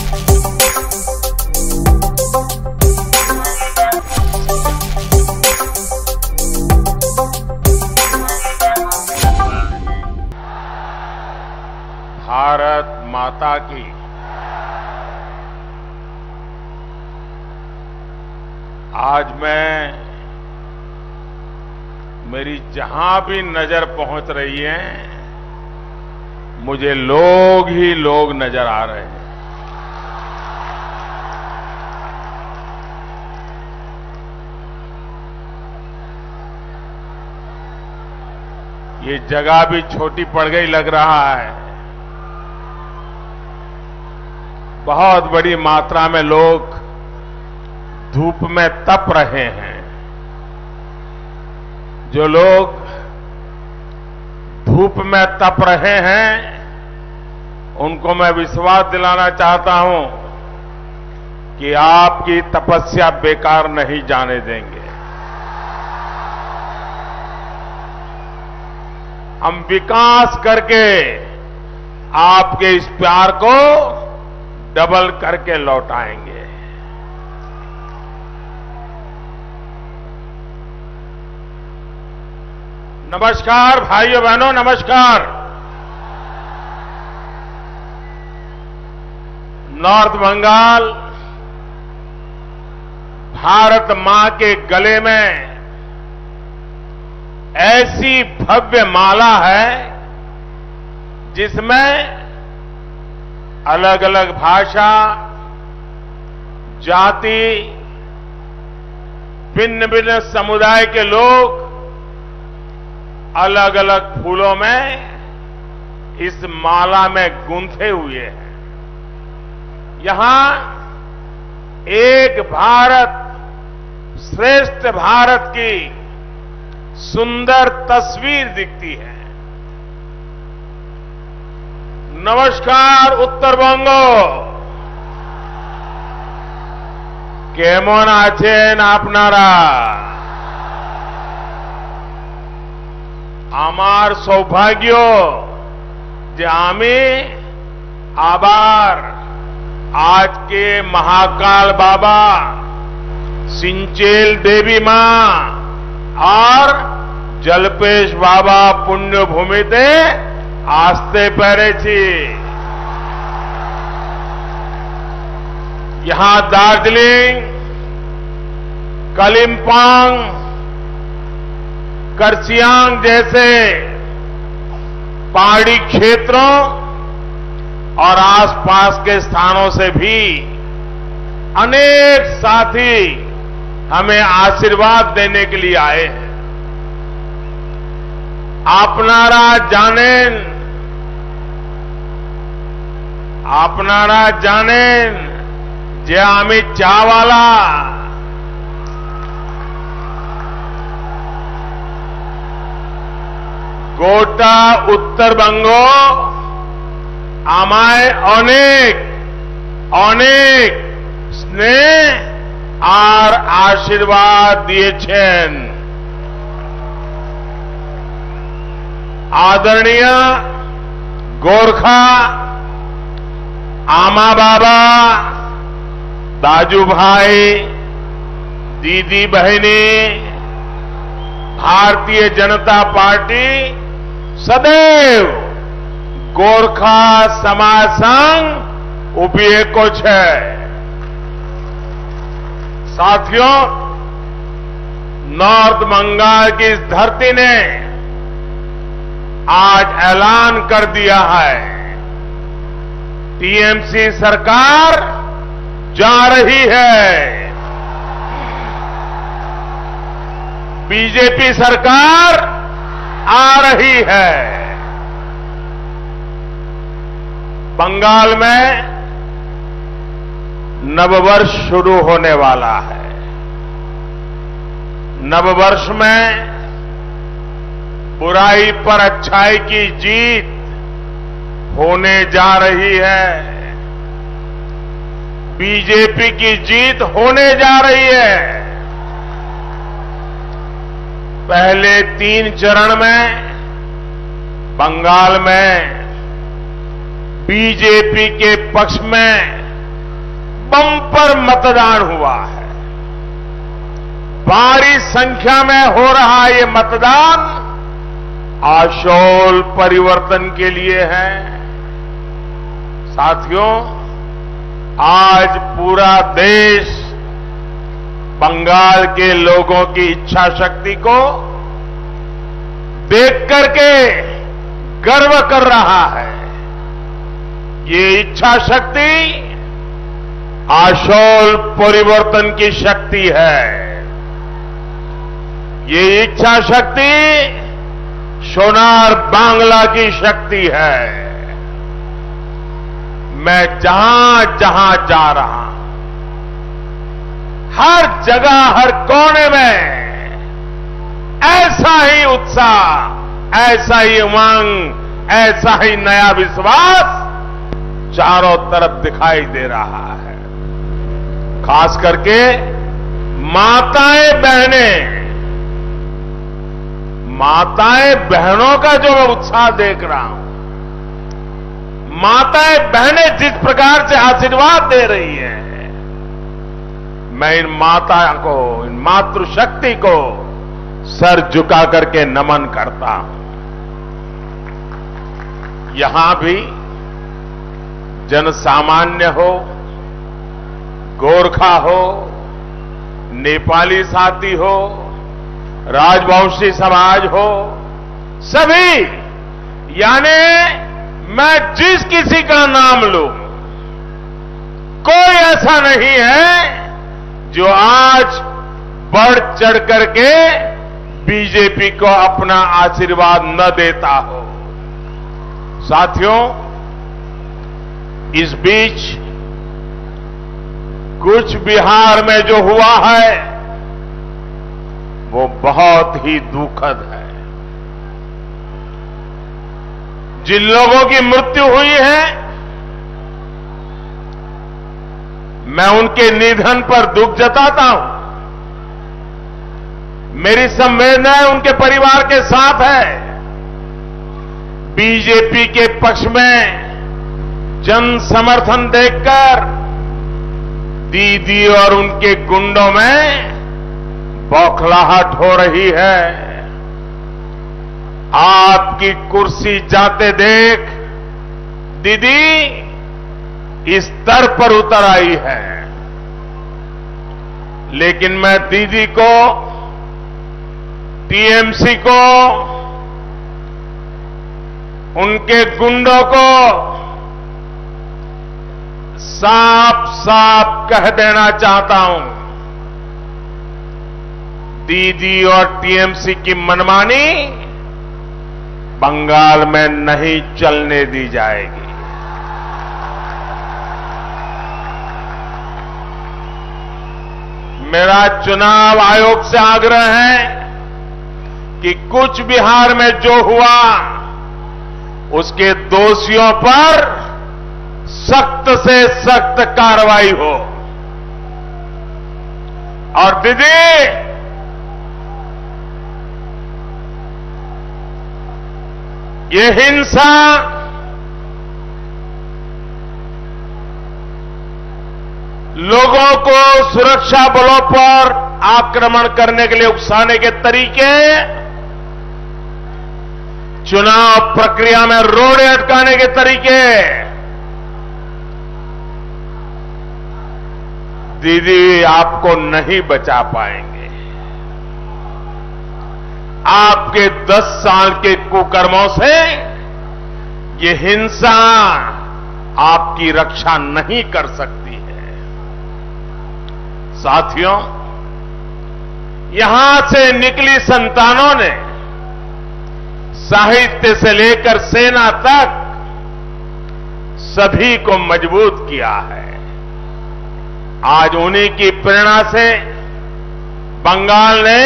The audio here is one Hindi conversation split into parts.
भारत माता की आज मेरी जहां भी नजर पहुंच रही है, मुझे लोग ही लोग नजर आ रहे हैं। ये जगह भी छोटी पड़ गई लग रहा है। बहुत बड़ी मात्रा में लोग धूप में तप रहे हैं। जो लोग धूप में तप रहे हैं, उनको मैं विश्वास दिलाना चाहता हूं कि आपकी तपस्या बेकार नहीं जाने देंगे। हम विकास करके आपके इस प्यार को डबल करके लौटाएंगे। नमस्कार भाइयों बहनों, नमस्कार। नॉर्थ बंगाल भारत मां के गले में ऐसी भव्य माला है जिसमें अलग अलग भाषा, जाति, भिन्न भिन्न समुदाय के लोग अलग अलग फूलों में इस माला में गूंथे हुए हैं। यहां एक भारत श्रेष्ठ भारत की सुंदर तस्वीर दिखती है। नमस्कार उत्तरबंग, केमन आছেন আপনারা? আমার সৌভাগ্য যে আমি আবার आज के महाकाल बाबा, सिंचेल देवी मां और जलपेश बाबा पुण्यभूमिते आस्ते पेरेছি। यहां दार्जिलिंग, कालिम्पोंग, कर्सियांग जैसे पहाड़ी क्षेत्रों और आसपास के स्थानों से भी अनेक साथी हमें आशीर्वाद देने के लिए आए हैं। आपनारा जानेन जे आमी चावाला। गोटा उत्तरबंग আমায় অনেক অনেক স্নেহ আর আশীর্বাদ দিয়েছেন। आदरणीय गोरखा आमा बाबा, दाजू भाई, दीदी बहनी, भारतीय जनता पार्टी सदैव गोरखा समाज संघ उभेको छे। साथियों, नॉर्थ बंगाल की इस धरती ने आज ऐलान कर दिया है, टीएमसी सरकार जा रही है, बीजेपी सरकार आ रही है। बंगाल में नववर्ष शुरू होने वाला है। नववर्ष में बुराई पर अच्छाई की जीत होने जा रही है। बीजेपी की जीत होने जा रही है। पहले 3 चरण में बंगाल में बीजेपी के पक्ष में बम्पर मतदान हुआ है। भारी संख्या में हो रहा ये मतदान आशोल परिवर्तन के लिए है। साथियों, आज पूरा देश बंगाल के लोगों की इच्छा शक्ति को देख करके गर्व कर रहा है। ये इच्छा शक्ति आशोल परिवर्तन की शक्ति है। ये इच्छा शक्ति सोनार बांग्ला की शक्ति है। मैं जहां जहां जा रहा हूं, हर जगह हर कोने में ऐसा ही उत्साह, ऐसा ही उमंग, ऐसा ही नया विश्वास चारों तरफ दिखाई दे रहा है। खास करके माताएं बहनों का जो मैं उत्साह देख रहा हूं, माताएं बहनें जिस प्रकार से आशीर्वाद दे रही हैं, मैं इन माता को, इन मातृशक्ति को सर झुका करके नमन करता हूं। यहां भी जनसामान्य हो, गोरखा हो, नेपाली साथी हो, राजवंशी समाज हो, सभी, यानी मैं जिस किसी का नाम लूं, कोई ऐसा नहीं है जो आज बढ़ चढ़ करके बीजेपी को अपना आशीर्वाद न देता हो। साथियों, इस बीच कुछ बिहार में जो हुआ है वो बहुत ही दुखद है। जिन लोगों की मृत्यु हुई है, मैं उनके निधन पर दुख जताता हूं। मेरी संवेदनाएं उनके परिवार के साथ है। बीजेपी के पक्ष में जन समर्थन देखकर दीदी और उनके गुंडों में बौखलाहट हो रही है। आपकी कुर्सी जाते देख दीदी इस स्तर पर उतर आई है। लेकिन मैं दीदी को, टीएमसी को, उनके गुंडों को साफ साफ कह देना चाहता हूं, दीदी और टीएमसी की मनमानी बंगाल में नहीं चलने दी जाएगी। मेरा चुनाव आयोग से आग्रह है कि कुछ बिहार में जो हुआ उसके दोषियों पर सख्त से सख्त कार्रवाई हो। और दीदी, ये हिंसा लोगों को सुरक्षा बलों पर आक्रमण करने के लिए उकसाने के तरीके, चुनाव प्रक्रिया में रोड़े अटकाने के तरीके, दीदी आपको नहीं बचा पाएंगे। आपके 10 साल के कुकर्मों से ये हिंसा आपकी रक्षा नहीं कर सकती है। साथियों, यहां से निकली संतानों ने साहित्य से लेकर सेना तक सभी को मजबूत किया है। आज उन्हीं की प्रेरणा से बंगाल ने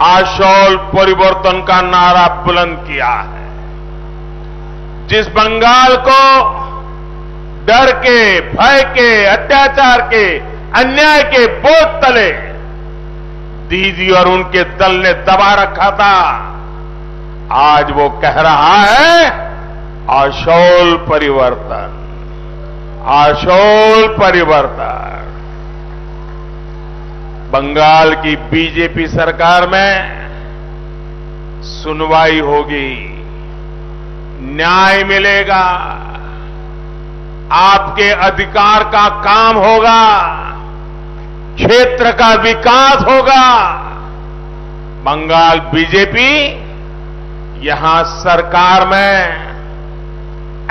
आशोल परिवर्तन का नारा बुलंद किया है। जिस बंगाल को डर के, भय के, अत्याचार के, अन्याय के बोझ तले दीदी और उनके दल ने दबा रखा था, आज वो कह रहा है आशोल परिवर्तन। आशोल परिवर्तन। बंगाल की बीजेपी सरकार में सुनवाई होगी, न्याय मिलेगा, आपके अधिकार का काम होगा, क्षेत्र का विकास होगा। बंगाल बीजेपी यहां सरकार में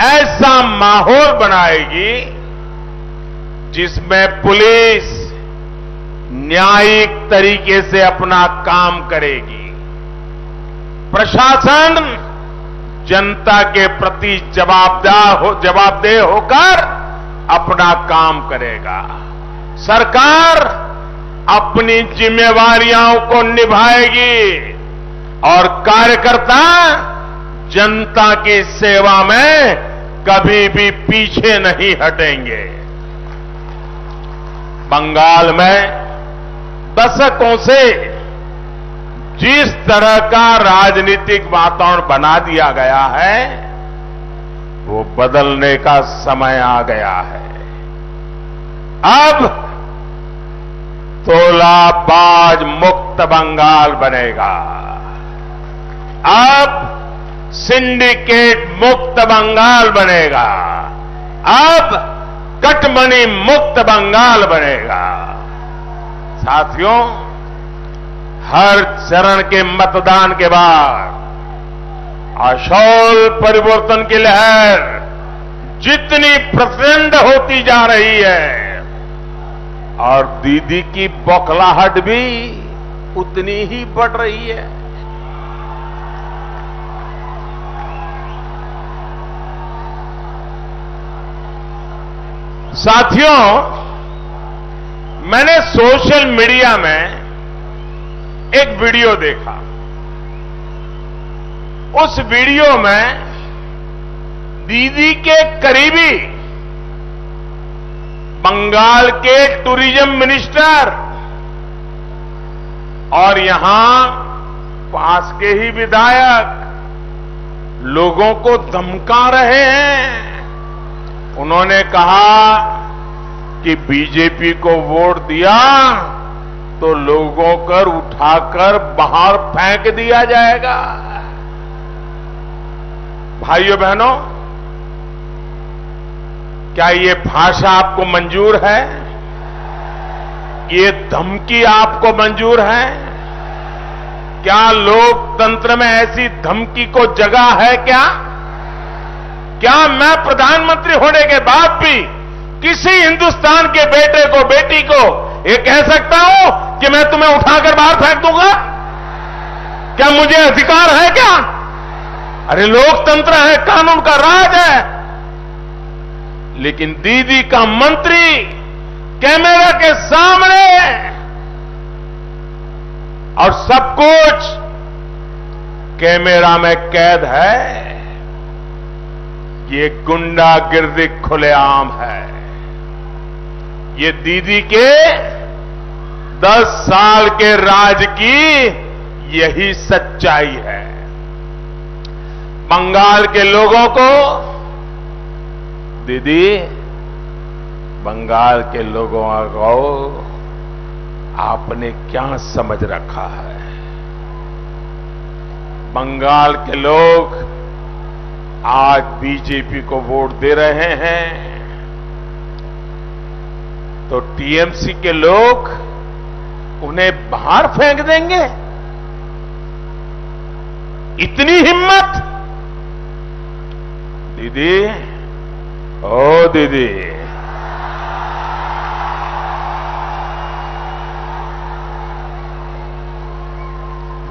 ऐसा माहौल बनाएगी जिसमें पुलिस न्यायिक तरीके से अपना काम करेगी, प्रशासन जनता के प्रति जवाबदेह होकर अपना काम करेगा, सरकार अपनी जिम्मेवारियों को निभाएगी और कार्यकर्ता जनता की सेवा में कभी भी पीछे नहीं हटेंगे। बंगाल में दशकों से जिस तरह का राजनीतिक वातावरण बना दिया गया है वो बदलने का समय आ गया है। अब तोलाबाज मुक्त बंगाल बनेगा, अब सिंडिकेट मुक्त बंगाल बनेगा, अब कटमनी मुक्त बंगाल बनेगा। साथियों, हर चरण के मतदान के बाद आशोल परिवर्तन की लहर जितनी प्रचंड होती जा रही है और दीदी की बौखलाहट भी उतनी ही बढ़ रही है। साथियों, मैंने सोशल मीडिया में एक वीडियो देखा। उस वीडियो में दीदी के करीबी बंगाल के टूरिज्म मिनिस्टर और यहां पास के ही विधायक लोगों को धमका रहे हैं। उन्होंने कहा कि बीजेपी को वोट दिया तो लोगों को उठाकर बाहर फेंक दिया जाएगा। भाइयों बहनों, क्या ये भाषा आपको मंजूर है? ये धमकी आपको मंजूर है? क्या लोकतंत्र में ऐसी धमकी को जगह है क्या? क्या मैं प्रधानमंत्री होने के बाद भी किसी हिंदुस्तान के बेटे को, बेटी को ये कह सकता हूं कि मैं तुम्हें उठाकर बाहर फेंक दूंगा? क्या मुझे अधिकार है क्या? अरे लोकतंत्र है, कानून का राज है। लेकिन दीदी का मंत्री कैमरा के सामने और सब कुछ कैमरा में कैद है। ये गुंडागिर्दी खुलेआम है। ये दीदी के 10 साल के राज की यही सच्चाई है। बंगाल के लोगों को, दीदी, बंगाल के लोगों को आपने क्या समझ रखा है? बंगाल के लोग आज बीजेपी को वोट दे रहे हैं तो टीएमसी के लोग उन्हें बाहर फेंक देंगे? इतनी हिम्मत? दीदी, ओ दीदी,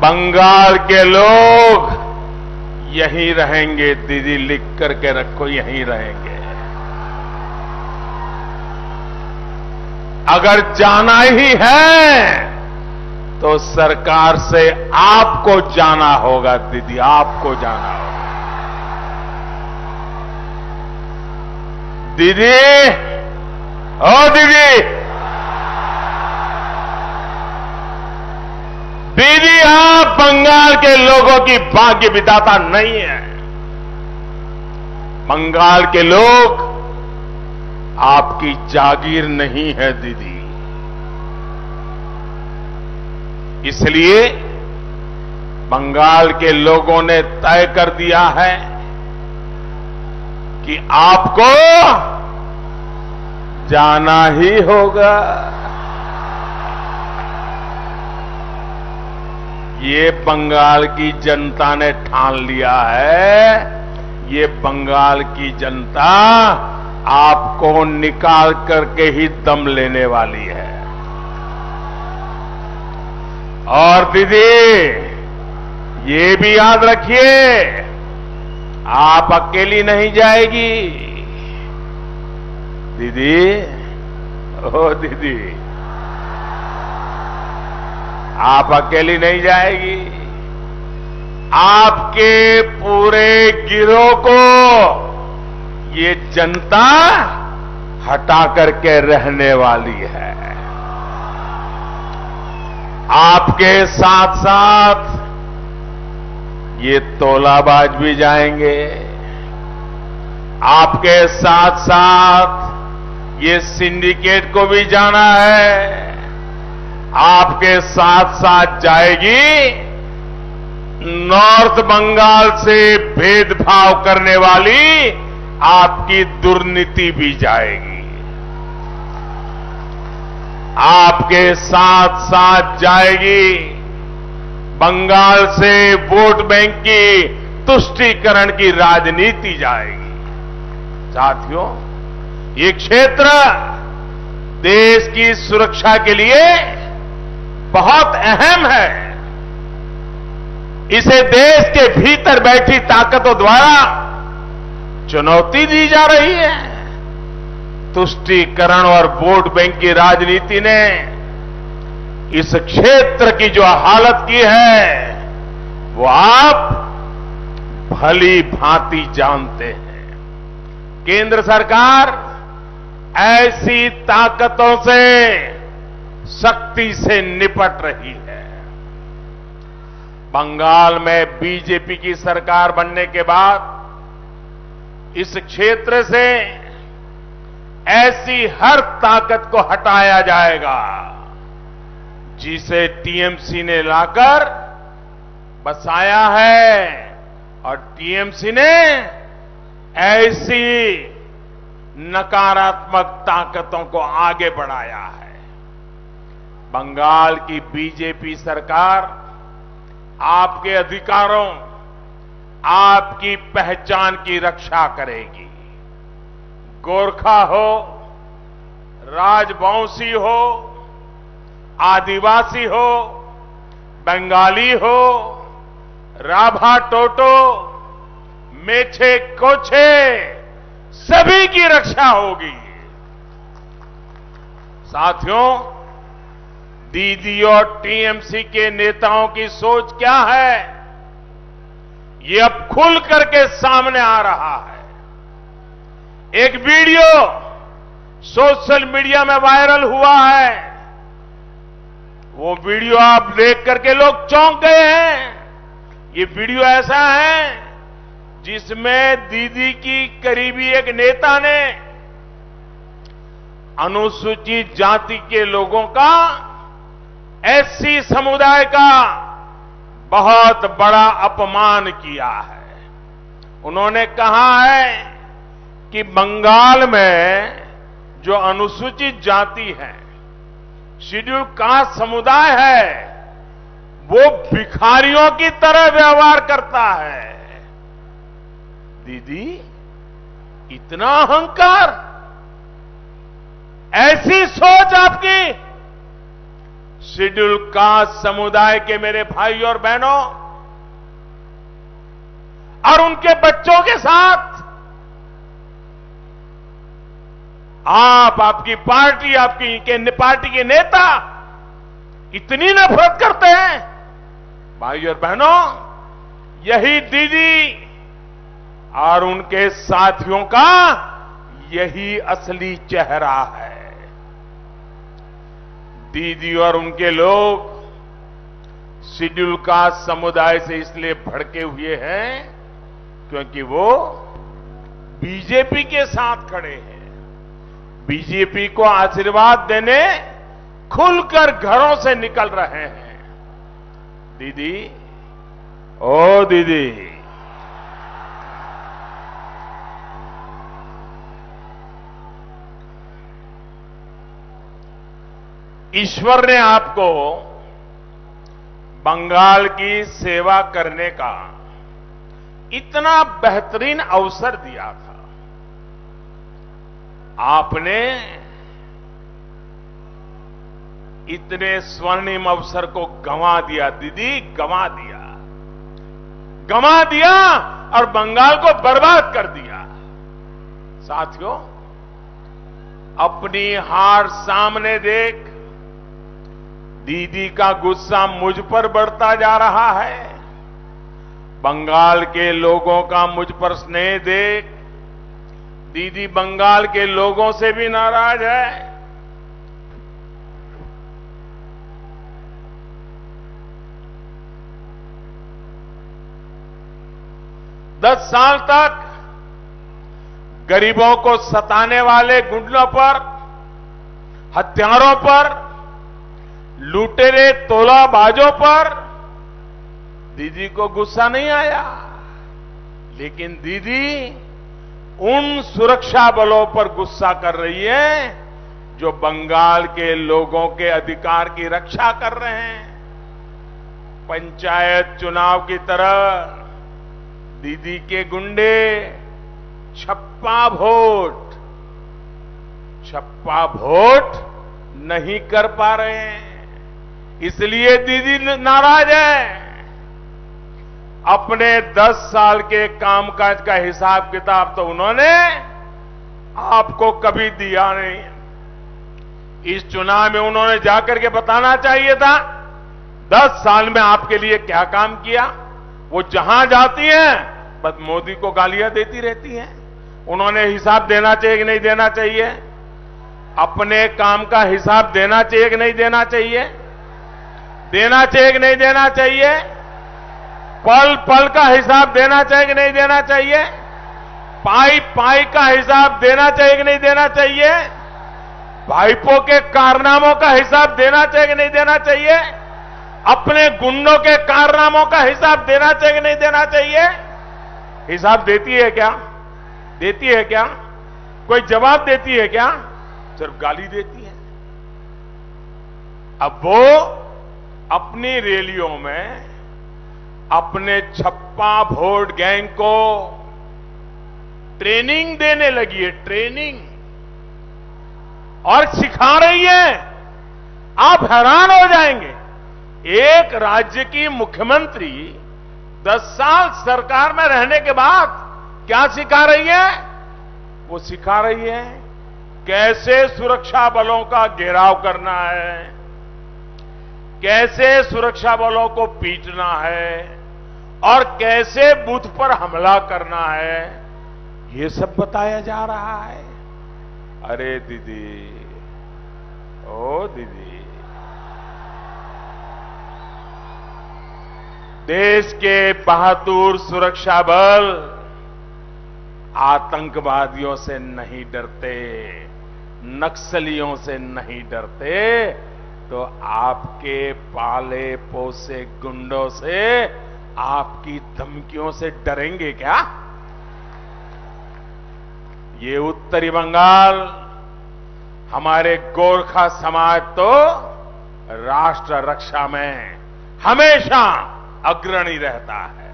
बंगाल के लोग यहीं रहेंगे। दीदी, लिख करके रखो, यहीं रहेंगे। अगर जाना ही है तो सरकार से आपको जाना होगा। दीदी, आपको जाना होगा। दीदी, ओ दीदी, दीदी, आप बंगाल के लोगों की भाग्य विधाता नहीं है। बंगाल के लोग आपकी जागीर नहीं है दीदी। इसलिए बंगाल के लोगों ने तय कर दिया है कि आपको जाना ही होगा। ये बंगाल की जनता ने ठान लिया है। ये बंगाल की जनता आपको निकाल करके ही दम लेने वाली है। और दीदी ये भी याद रखिए, आप अकेली नहीं जाएगी दीदी। ओ दीदी, आप अकेली नहीं जाएगी। आपके पूरे गिरोह को ये जनता हटा करके रहने वाली है। आपके साथ साथ ये तोलाबाज भी जाएंगे। आपके साथ साथ ये सिंडिकेट को भी जाना है। आपके साथ साथ जाएगी नॉर्थ बंगाल से भेदभाव करने वाली आपकी दुर्नीति भी जाएगी। आपके साथ साथ जाएगी बंगाल से वोट बैंक की तुष्टीकरण की राजनीति जाएगी। साथियों, ये क्षेत्र देश की सुरक्षा के लिए बहुत अहम है। इसे देश के भीतर बैठी ताकतों द्वारा चुनौती दी जा रही है। तुष्टीकरण और वोट बैंक की राजनीति ने इस क्षेत्र की जो हालत की है वो आप भली भांति जानते हैं। केंद्र सरकार ऐसी ताकतों से सख्ती से निपट रही है। बंगाल में बीजेपी की सरकार बनने के बाद इस क्षेत्र से ऐसी हर ताकत को हटाया जाएगा जिसे टीएमसी ने लाकर बसाया है, और टीएमसी ने ऐसी नकारात्मक ताकतों को आगे बढ़ाया है। बंगाल की बीजेपी सरकार आपके अधिकारों, आपकी पहचान की रक्षा करेगी। गोरखा हो, राजवंशी हो, आदिवासी हो, बंगाली हो, राभा टोटो, मेछे कोछे, सभी की रक्षा होगी। साथियों, दीदी और टीएमसी के नेताओं की सोच क्या है, ये अब खुल करके सामने आ रहा है। एक वीडियो सोशल मीडिया में वायरल हुआ है। वो वीडियो आप देख करके लोग चौंक गए हैं। ये वीडियो ऐसा है जिसमें दीदी की करीबी एक नेता ने अनुसूचित जाति के लोगों का, एससी समुदाय का बहुत बड़ा अपमान किया है। उन्होंने कहा है कि बंगाल में जो अनुसूचित जाति है, शेड्यूल कास्ट समुदाय है, वो भिखारियों की तरह व्यवहार करता है। दीदी, इतना अहंकार, ऐसी सोच आपकी। शेड्यूल कास्ट समुदाय के मेरे भाई और बहनों और उनके बच्चों के साथ आपकी पार्टी, आपकी पार्टी के नेता इतनी नफरत करते हैं। भाई और बहनों, यही दीदी और उनके साथियों का यही असली चेहरा है। दीदी और उनके लोग शेड्यूल कास्ट समुदाय से इसलिए भड़के हुए हैं क्योंकि वो बीजेपी के साथ खड़े हैं। बीजेपी को आशीर्वाद देने खुलकर घरों से निकल रहे हैं। दीदी, ओ दीदी, ईश्वर ने आपको बंगाल की सेवा करने का इतना बेहतरीन अवसर दिया था। आपने इतने स्वर्णिम अवसर को गंवा दिया दीदी, गंवा दिया, गंवा दिया और बंगाल को बर्बाद कर दिया। साथियों, अपनी हार सामने देख दीदी का गुस्सा मुझ पर बढ़ता जा रहा है। बंगाल के लोगों का मुझ पर स्नेह देख दीदी बंगाल के लोगों से भी नाराज है। दस साल तक गरीबों को सताने वाले गुंडों पर, हत्यारों पर, लुटेरे तोलाबाजों पर दीदी को गुस्सा नहीं आया, लेकिन दीदी उन सुरक्षा बलों पर गुस्सा कर रही है जो बंगाल के लोगों के अधिकार की रक्षा कर रहे हैं। पंचायत चुनाव की तरह दीदी के गुंडे छप्पा वोट नहीं कर पा रहे हैं, इसलिए दीदी नाराज है। अपने 10 साल के कामकाज का हिसाब किताब तो उन्होंने आपको कभी दिया नहीं। इस चुनाव में उन्होंने जाकर के बताना चाहिए था 10 साल में आपके लिए क्या काम किया। वो जहां जाती हैं बस मोदी को गालियां देती रहती हैं। उन्होंने हिसाब देना चाहिए कि नहीं देना चाहिए? अपने काम का हिसाब देना चाहिए कि नहीं देना चाहिए? देना चाहिए कि नहीं देना चाहिए? पल पल का हिसाब देना चाहिए कि नहीं देना चाहिए? पाई पाई का हिसाब देना चाहिए कि नहीं देना चाहिए? भाईपों के कारनामों का हिसाब देना चाहिए कि नहीं देना चाहिए? अपने गुंडों के कारनामों का हिसाब देना चाहिए कि नहीं देना चाहिए? हिसाब देती है क्या? देती है क्या? कोई जवाब देती है क्या? सिर्फ गाली देती है। अब वो अपनी रैलियों में अपने छप्पा वोट गैंग को ट्रेनिंग देने लगी है, ट्रेनिंग, और सिखा रही है। आप हैरान हो जाएंगे, एक राज्य की मुख्यमंत्री 10 साल सरकार में रहने के बाद क्या सिखा रही है? वो सिखा रही है कैसे सुरक्षा बलों का घेराव करना है, कैसे सुरक्षा बलों को पीटना है और कैसे बूथ पर हमला करना है, ये सब बताया जा रहा है। अरे दीदी, ओ दीदी, देश के बहादुर सुरक्षा बल आतंकवादियों से नहीं डरते, नक्सलियों से नहीं डरते, तो आपके पाले पोसे गुंडों से, आपकी धमकियों से डरेंगे क्या? ये उत्तरी बंगाल, हमारे गोरखा समाज तो राष्ट्र रक्षा में हमेशा अग्रणी रहता है।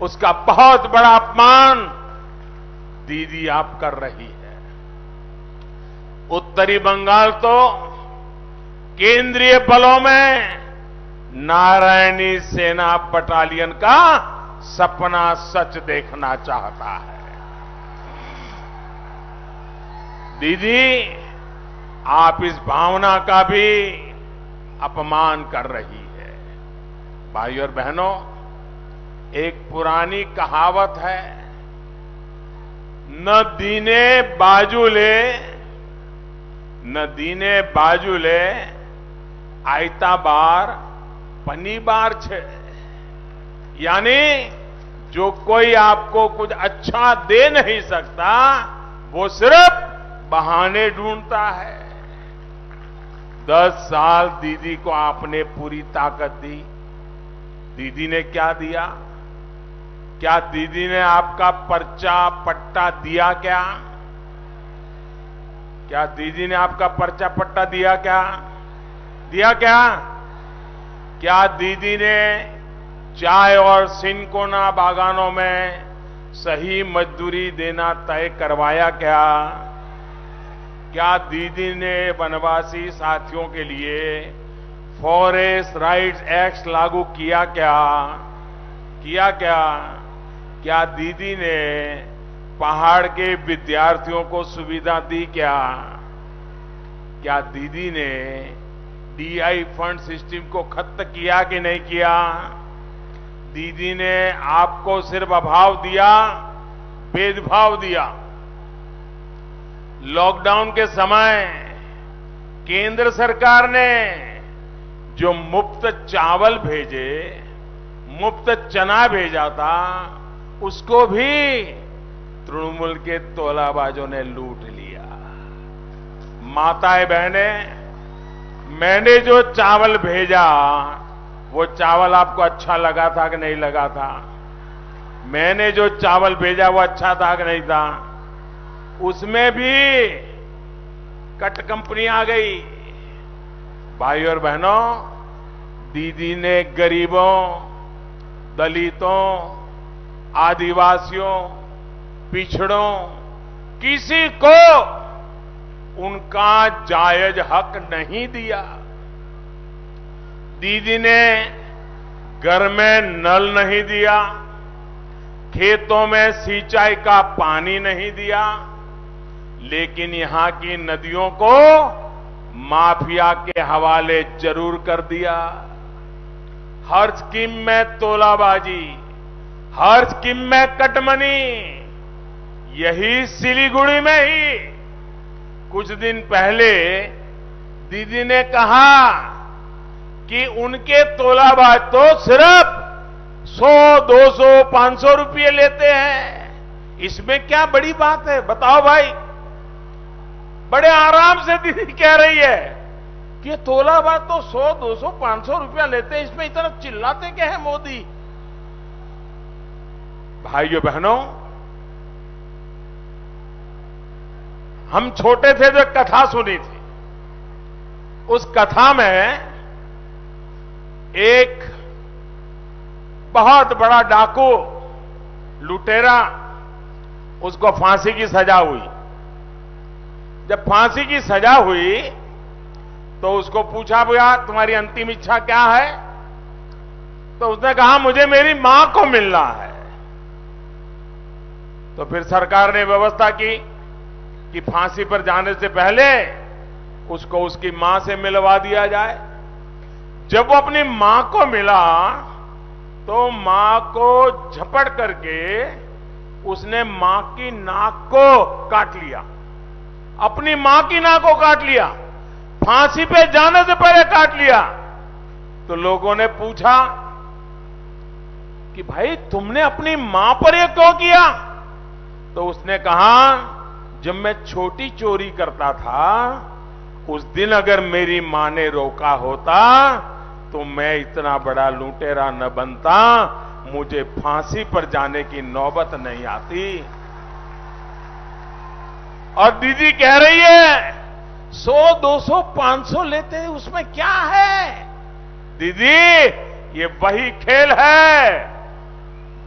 उसका बहुत बड़ा अपमान दीदी आप कर रही है। उत्तरी बंगाल तो केंद्रीय बलों में नारायणी सेना बटालियन का सपना सच देखना चाहता है। दीदी, आप इस भावना का भी अपमान कर रही है। भाइयों और बहनों, एक पुरानी कहावत है, न दीने बाजूले आयता बार पनी बार छे। यानी जो कोई आपको कुछ अच्छा दे नहीं सकता, वो सिर्फ बहाने ढूंढता है। 10 साल दीदी को आपने पूरी ताकत दी। दीदी ने क्या दिया? क्या दीदी ने आपका पर्चा पट्टा दिया क्या? क्या दीदी ने आपका पर्चा पट्टा दिया क्या? दिया क्या? क्या दीदी ने चाय और सिनकोना बागानों में सही मजदूरी देना तय करवाया क्या? क्या दीदी ने वनवासी साथियों के लिए फॉरेस्ट राइट्स एक्ट लागू किया क्या? किया क्या? क्या दीदी ने पहाड़ के विद्यार्थियों को सुविधा दी क्या? क्या दीदी ने डीआई फंड सिस्टम को खत्म किया कि नहीं किया? दीदी ने आपको सिर्फ अभाव दिया, भेदभाव दिया। लॉकडाउन के समय केंद्र सरकार ने जो मुफ्त चावल भेजे, मुफ्त चना भेजा था, उसको भी तृणमूल के तोलाबाजों ने लूट लिया। माताएं बहनें, मैंने जो चावल भेजा वो चावल आपको अच्छा लगा था कि नहीं लगा था? मैंने जो चावल भेजा वो अच्छा था कि नहीं था? उसमें भी कट कंपनी आ गई। भाइयों और बहनों, दीदी ने गरीबों, दलितों, आदिवासियों, पिछड़ों, किसी को उनका जायज हक नहीं दिया। दीदी ने घर में नल नहीं दिया, खेतों में सिंचाई का पानी नहीं दिया, लेकिन यहां की नदियों को माफिया के हवाले जरूर कर दिया। हर स्कीम में तोलाबाजी, हर स्कीम में कटमनी। यही सिलीगुड़ी में ही कुछ दिन पहले दीदी ने कहा कि उनके तोलाबाज तो सिर्फ 100, 200, 500 रुपये लेते हैं। इसमें क्या बड़ी बात है? बताओ भाई। बड़े आराम से दीदी कह रही है कि तोलाबाज तो 100, 200, 500 रुपया लेते हैं, इसमें इतना चिल्लाते क्या है मोदी? भाइयों बहनों, हम छोटे थे जो कथा सुनी थी, उस कथा में एक बहुत बड़ा डाकू, लुटेरा, उसको फांसी की सजा हुई। जब फांसी की सजा हुई तो उसको पूछा, भैया तुम्हारी अंतिम इच्छा क्या है? तो उसने कहा, मुझे मेरी मां को मिलना है। तो फिर सरकार ने व्यवस्था की कि फांसी पर जाने से पहले उसको उसकी मां से मिलवा दिया जाए। जब वो अपनी मां को मिला तो मां को झपट करके उसने मां की नाक को काट लिया, अपनी मां की नाक को काट लिया, फांसी पे जाने से पहले काट लिया। तो लोगों ने पूछा कि भाई तुमने अपनी मां पर यह क्यों किया? तो उसने कहा, जब मैं छोटी चोरी करता था उस दिन अगर मेरी मां ने रोका होता तो मैं इतना बड़ा लुटेरा न बनता, मुझे फांसी पर जाने की नौबत नहीं आती। और दीदी कह रही है 100, 200, 500 लेते हैं, उसमें क्या है? दीदी, ये वही खेल है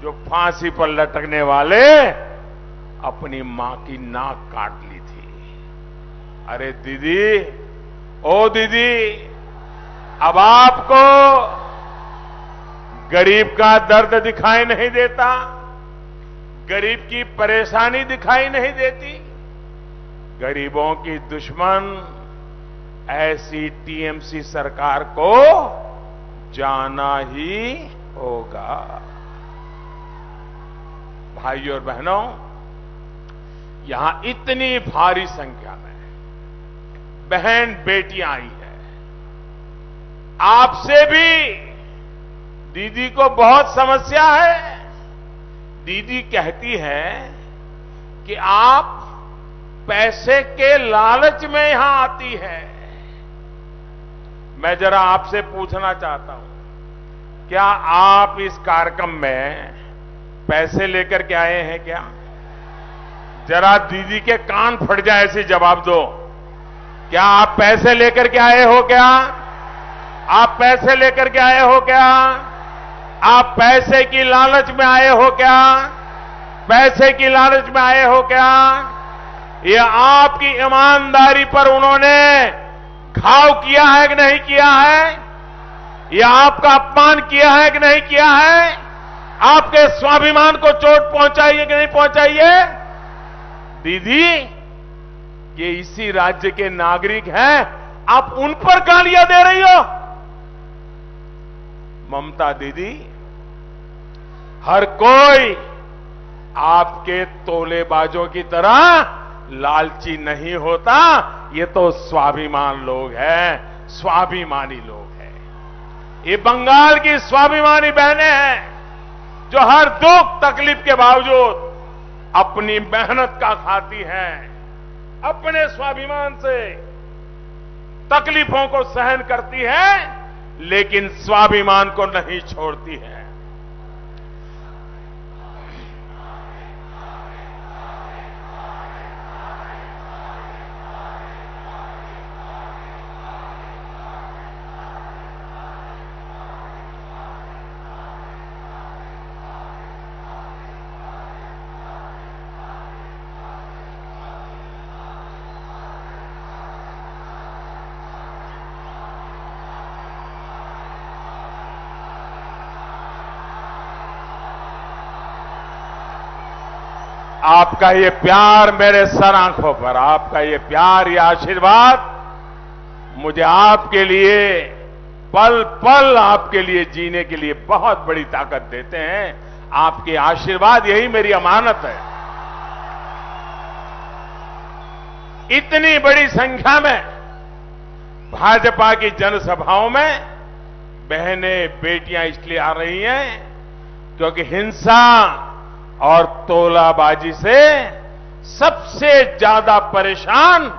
जो फांसी पर लटकने वाले अपनी मां की नाक काट ली थी। अरे दीदी, ओ दीदी, अब आपको गरीब का दर्द दिखाई नहीं देता, गरीब की परेशानी दिखाई नहीं देती। गरीबों की दुश्मन ऐसी टीएमसी सरकार को जाना ही होगा। भाइयों और बहनों, यहां इतनी भारी संख्या में बहन बेटियां आई है। आपसे भी दीदी को बहुत समस्या है। दीदी कहती है कि आप पैसे के लालच में यहां आती है। मैं जरा आपसे पूछना चाहता हूं, क्या आप इस कार्यक्रम में पैसे लेकर के आए हैं क्या? जरा दीदी के कान फट जाए ऐसे जवाब दो। क्या आप पैसे लेकर के आए हो क्या? आप पैसे लेकर के आए हो क्या? आप पैसे की लालच में आए हो क्या? पैसे की लालच में आए हो क्या? ये आपकी ईमानदारी पर उन्होंने घाव किया है कि नहीं किया है? ये आपका अपमान किया है कि नहीं किया है? आपके स्वाभिमान को चोट पहुंचाई है कि नहीं पहुंचाई है? दीदी, ये इसी राज्य के नागरिक हैं, आप उन पर गालियां दे रही हो। ममता दीदी, हर कोई आपके तोलेबाजों की तरह लालची नहीं होता। ये तो स्वाभिमान लोग हैं, स्वाभिमानी लोग हैं। ये बंगाल की स्वाभिमानी बहनें हैं जो हर दुख तकलीफ के बावजूद अपनी मेहनत का खाती हैं, अपने स्वाभिमान से तकलीफों को सहन करती हैं, लेकिन स्वाभिमान को नहीं छोड़ती हैं। आपका ये प्यार मेरे सर आंखों पर, आपका ये प्यार, ये आशीर्वाद मुझे आपके लिए पल पल आपके लिए जीने के लिए बहुत बड़ी ताकत देते हैं। आपके आशीर्वाद, यही मेरी अमानत है। इतनी बड़ी संख्या में भाजपा की जनसभाओं में बहनें बेटियां इसलिए आ रही हैं क्योंकि हिंसा और तोलाबाजी से सबसे ज्यादा परेशान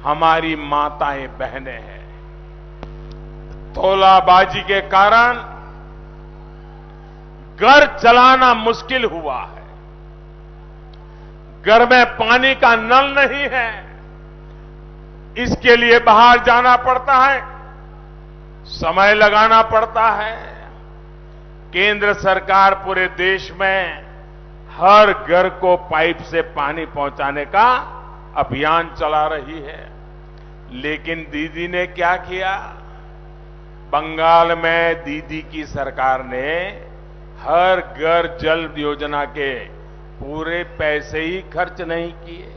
हमारी माताएं बहनें हैं। तोलाबाजी के कारण घर चलाना मुश्किल हुआ है, घर में पानी का नल नहीं है, इसके लिए बाहर जाना पड़ता है, समय लगाना पड़ता है। केंद्र सरकार पूरे देश में हर घर को पाइप से पानी पहुंचाने का अभियान चला रही है, लेकिन दीदी ने क्या किया? बंगाल में दीदी की सरकार ने हर घर जल योजना के पूरे पैसे ही खर्च नहीं किए।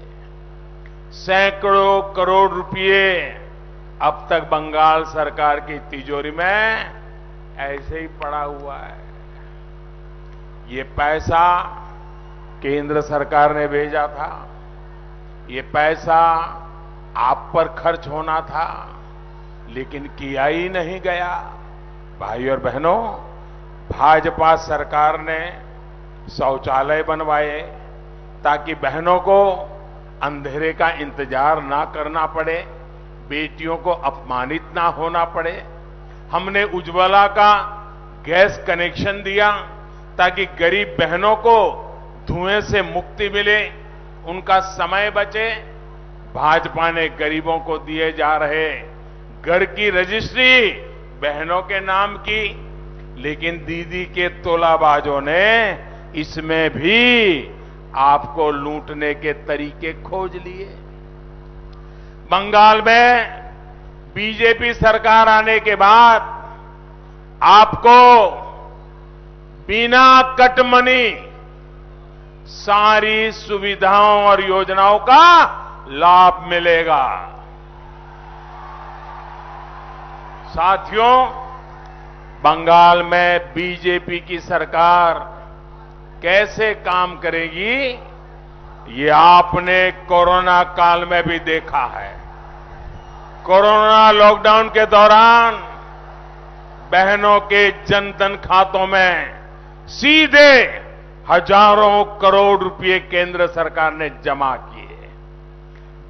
सैकड़ों करोड़ रुपए अब तक बंगाल सरकार की तिजोरी में ऐसे ही पड़ा हुआ है। ये पैसा केंद्र सरकार ने भेजा था, ये पैसा आप पर खर्च होना था, लेकिन किया ही नहीं गया। भाई और बहनों, भाजपा सरकार ने शौचालय बनवाए ताकि बहनों को अंधेरे का इंतजार ना करना पड़े, बेटियों को अपमानित ना होना पड़े। हमने उज्ज्वला का गैस कनेक्शन दिया ताकि गरीब बहनों को धुएं से मुक्ति मिले, उनका समय बचे। भाजपा ने गरीबों को दिए जा रहे घर की रजिस्ट्री बहनों के नाम की, लेकिन दीदी के तोलाबाजों ने इसमें भी आपको लूटने के तरीके खोज लिए। बंगाल में बीजेपी सरकार आने के बाद आपको बिना कटमनी सारी सुविधाओं और योजनाओं का लाभ मिलेगा। साथियों, बंगाल में बीजेपी की सरकार कैसे काम करेगी, ये आपने कोरोना काल में भी देखा है। कोरोना लॉकडाउन के दौरान बहनों के जनधन खातों में सीधे हजारों करोड़ रुपए केंद्र सरकार ने जमा किए।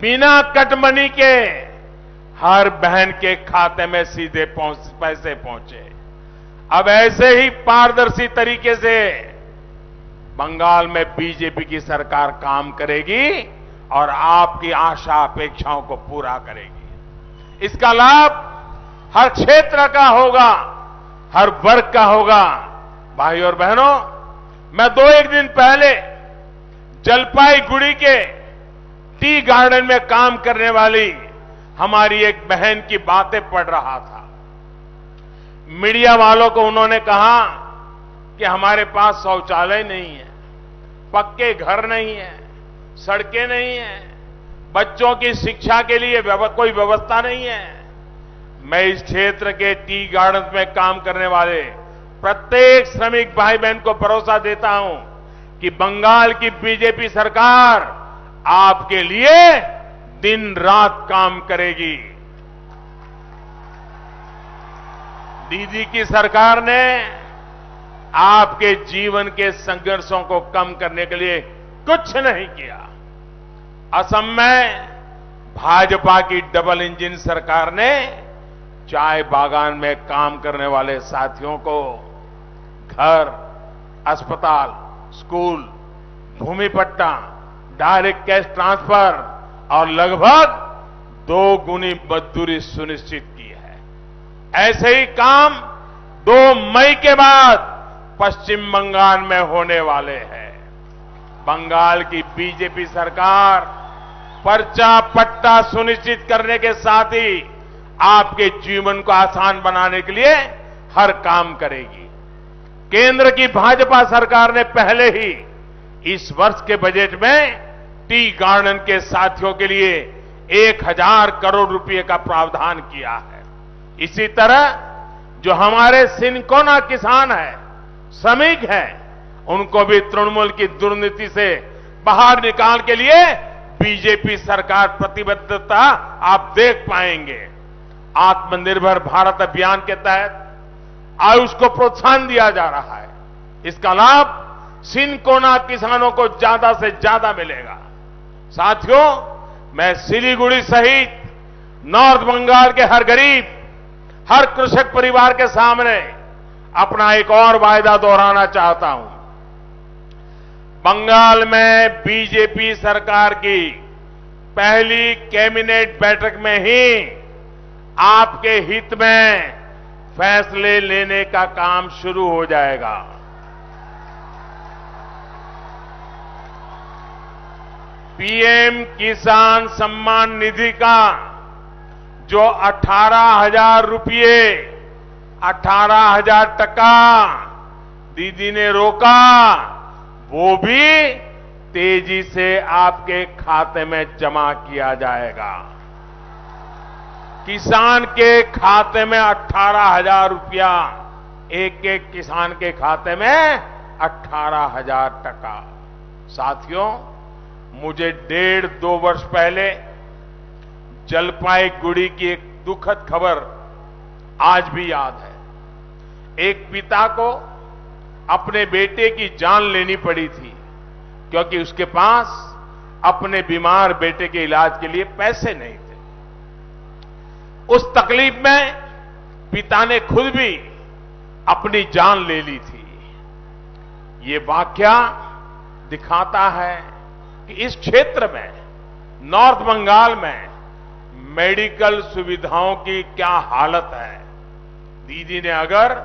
बिना कटमनी के हर बहन के खाते में सीधे पैसे पहुंचे। अब ऐसे ही पारदर्शी तरीके से बंगाल में बीजेपी की सरकार काम करेगी और आपकी आशा अपेक्षाओं को पूरा करेगी। इसका लाभ हर क्षेत्र का होगा, हर वर्ग का होगा। भाई और बहनों, मैं 2-1 दिन पहले जलपाईगुड़ी के टी गार्डन में काम करने वाली हमारी एक बहन की बातें पढ़ रहा था। मीडिया वालों को उन्होंने कहा कि हमारे पास शौचालय नहीं है, पक्के घर नहीं है, सड़कें नहीं है, बच्चों की शिक्षा के लिए कोई व्यवस्था नहीं है। मैं इस क्षेत्र के टी गार्डन में काम करने वाले प्रत्येक श्रमिक भाई बहन को भरोसा देता हूं कि बंगाल की बीजेपी सरकार आपके लिए दिन रात काम करेगी। दीदी की सरकार ने आपके जीवन के संघर्षों को कम करने के लिए कुछ नहीं किया। असम में भाजपा की डबल इंजन सरकार ने चाय बागान में काम करने वाले साथियों को घर, अस्पताल, स्कूल, भूमि पट्टा, डायरेक्ट कैश ट्रांसफर और लगभग 2 गुनी मजदूरी सुनिश्चित की है। ऐसे ही काम 2 मई के बाद पश्चिम बंगाल में होने वाले हैं। बंगाल की बीजेपी सरकार पर्चा पट्टा सुनिश्चित करने के साथ ही आपके जीवन को आसान बनाने के लिए हर काम करेगी। केंद्र की भाजपा सरकार ने पहले ही इस वर्ष के बजट में टी गार्डन के साथियों के लिए 1000 करोड़ रुपए का प्रावधान किया है। इसी तरह जो हमारे सिनकोना किसान हैं, श्रमिक हैं, उनको भी तृणमूल की दुर्नीति से बाहर निकाल के लिए बीजेपी सरकार प्रतिबद्धता आप देख पाएंगे। आत्मनिर्भर भारत अभियान के तहत आयुष को प्रोत्साहन दिया जा रहा है। इसका लाभ सिनकोना किसानों को ज्यादा से ज्यादा मिलेगा। साथियों, मैं सिलीगुड़ी सहित नॉर्थ बंगाल के हर गरीब, हर कृषक परिवार के सामने अपना एक और वायदा दोहराना चाहता हूं। बंगाल में बीजेपी सरकार की पहली कैबिनेट बैठक में ही आपके हित में फैसले लेने का काम शुरू हो जाएगा। पीएम किसान सम्मान निधि का जो 18,000 रुपये, 18,000 टका दीदी ने रोका, वो भी तेजी से आपके खाते में जमा किया जाएगा। किसान के खाते में 18,000 रुपया, एक एक किसान के खाते में 18,000 टका। साथियों, मुझे 1.5-2 वर्ष पहले जलपाईगुड़ी की एक दुखद खबर आज भी याद है। एक पिता को अपने बेटे की जान लेनी पड़ी थी क्योंकि उसके पास अपने बीमार बेटे के इलाज के लिए पैसे नहीं थे। उस तकलीफ में पिता ने खुद भी अपनी जान ले ली थी। ये वाकया दिखाता है कि इस क्षेत्र में, नॉर्थ बंगाल में मेडिकल सुविधाओं की क्या हालत है। दीदी ने अगर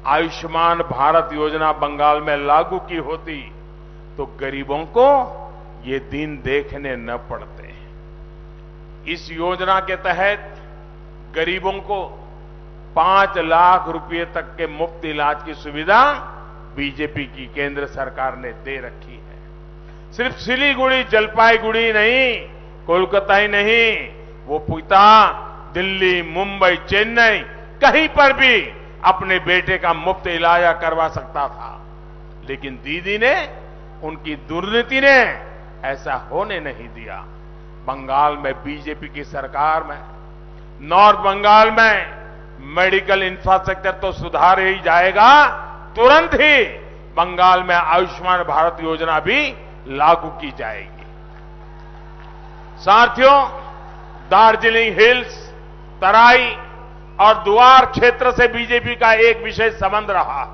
आयुष्मान भारत योजना बंगाल में लागू की होती तो गरीबों को ये दिन देखने न पड़ते। इस योजना के तहत गरीबों को 5 लाख रुपए तक के मुफ्त इलाज की सुविधा बीजेपी की केंद्र सरकार ने दे रखी है। सिर्फ सिलीगुड़ी, जलपाईगुड़ी नहीं, कोलकाता ही नहीं, वो पिता दिल्ली, मुंबई, चेन्नई कहीं पर भी अपने बेटे का मुफ्त इलाज करवा सकता था। लेकिन दीदी ने, उनकी दुर्नीति ने ऐसा होने नहीं दिया। बंगाल में बीजेपी की सरकार में, नॉर्थ बंगाल में मेडिकल इंफ्रास्ट्रक्चर तो सुधार ही जाएगा, तुरंत ही बंगाल में आयुष्मान भारत योजना भी लागू की जाएगी। साथियों, दार्जिलिंग हिल्स, तराई और द्वार क्षेत्र से बीजेपी का एक विशेष संबंध रहा।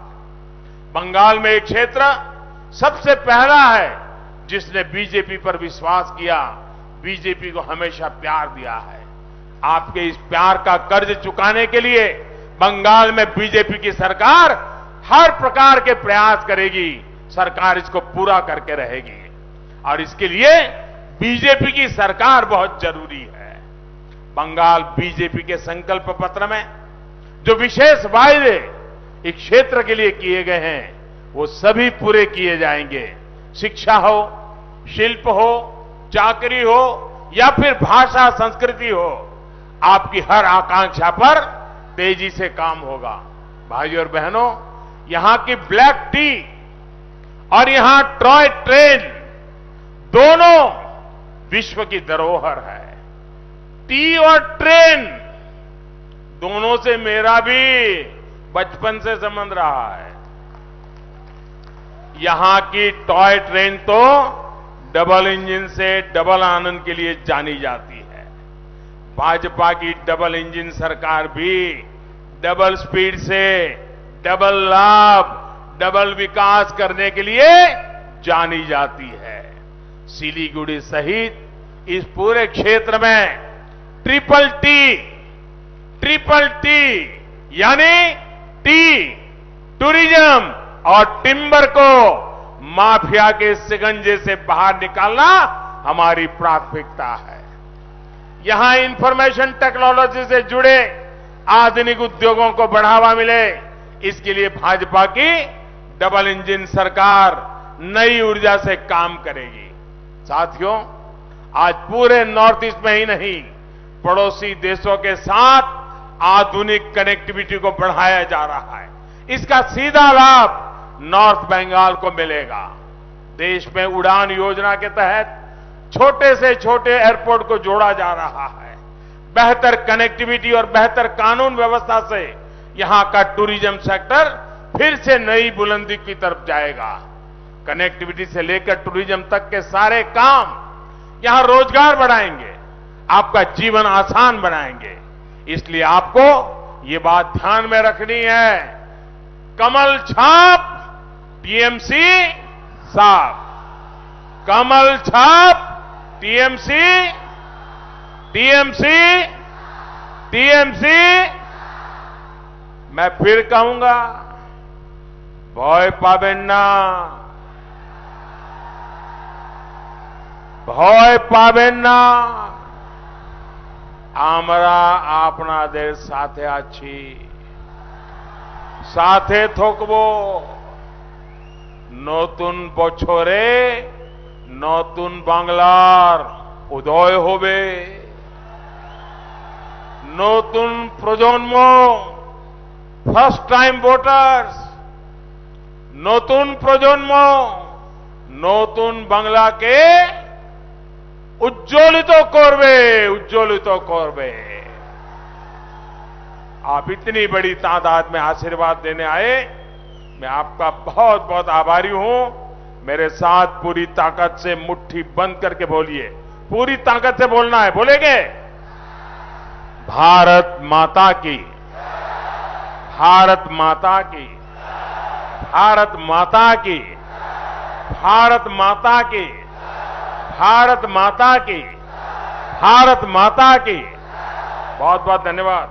बंगाल में एक क्षेत्र सबसे पहला है जिसने बीजेपी पर विश्वास किया, बीजेपी को हमेशा प्यार दिया है। आपके इस प्यार का कर्ज चुकाने के लिए बंगाल में बीजेपी की सरकार हर प्रकार के प्रयास करेगी। सरकार इसको पूरा करके रहेगी और इसके लिए बीजेपी की सरकार बहुत जरूरी है। बंगाल बीजेपी के संकल्प पत्र में जो विशेष वायदे इस क्षेत्र के लिए किए गए हैं, वो सभी पूरे किए जाएंगे। शिक्षा हो, शिल्प हो, चाकरी हो या फिर भाषा संस्कृति हो, आपकी हर आकांक्षा पर तेजी से काम होगा। भाइयों और बहनों, यहां की ब्लैक टी और यहां टॉय ट्रेन दोनों विश्व की धरोहर है। टी और ट्रेन दोनों से मेरा भी बचपन से संबंध रहा है। यहां की टॉय ट्रेन तो डबल इंजन से डबल आनंद के लिए जानी जाती है। भाजपा की डबल इंजन सरकार भी डबल स्पीड से डबल लाभ, डबल विकास करने के लिए जानी जाती है। सिलीगुड़ी सहित इस पूरे क्षेत्र में ट्रिपल टी यानी टी, टूरिज्म और टिम्बर को माफिया के शिकंजे से बाहर निकालना हमारी प्राथमिकता है। यहां इंफॉर्मेशन टेक्नोलॉजी से जुड़े आधुनिक उद्योगों को बढ़ावा मिले, इसके लिए भाजपा की डबल इंजन सरकार नई ऊर्जा से काम करेगी। साथियों, आज पूरे नॉर्थ ईस्ट में ही नहीं, पड़ोसी देशों के साथ आधुनिक कनेक्टिविटी को बढ़ाया जा रहा है। इसका सीधा लाभ नॉर्थ बंगाल को मिलेगा। देश में उड़ान योजना के तहत छोटे से छोटे एयरपोर्ट को जोड़ा जा रहा है। बेहतर कनेक्टिविटी और बेहतर कानून व्यवस्था से यहां का टूरिज्म सेक्टर फिर से नई बुलंदी की तरफ जाएगा। कनेक्टिविटी से लेकर टूरिज्म तक के सारे काम यहां रोजगार बढ़ाएंगे, आपका जीवन आसान बनाएंगे। इसलिए आपको ये बात ध्यान में रखनी है, कमल छाप टीएमसी साफ, कमल छाप टीएमसी मैं फिर कहूंगा, भय पाबेन ना, भय पाबेन ना। আমরা আপনাদের সাথে আছি, সাথে থাকবো। নতুন বছরে নতুন বাংলার উদয় হবে। নতুন প্রজন্ম, ফার্স্ট টাইম ভোটার্স, নতুন প্রজন্ম নতুন বাংলাকে उज्ज्वलित करबे। आप इतनी बड़ी तादाद में आशीर्वाद देने आए, मैं आपका बहुत बहुत आभारी हूं। मेरे साथ पूरी ताकत से मुट्ठी बंद करके बोलिए, पूरी ताकत से बोलना है। बोलेंगे? भारत माता की, भारत माता की, भारत माता की, भारत माता की, भारत माता की, भारत माता की। बहुत बहुत धन्यवाद।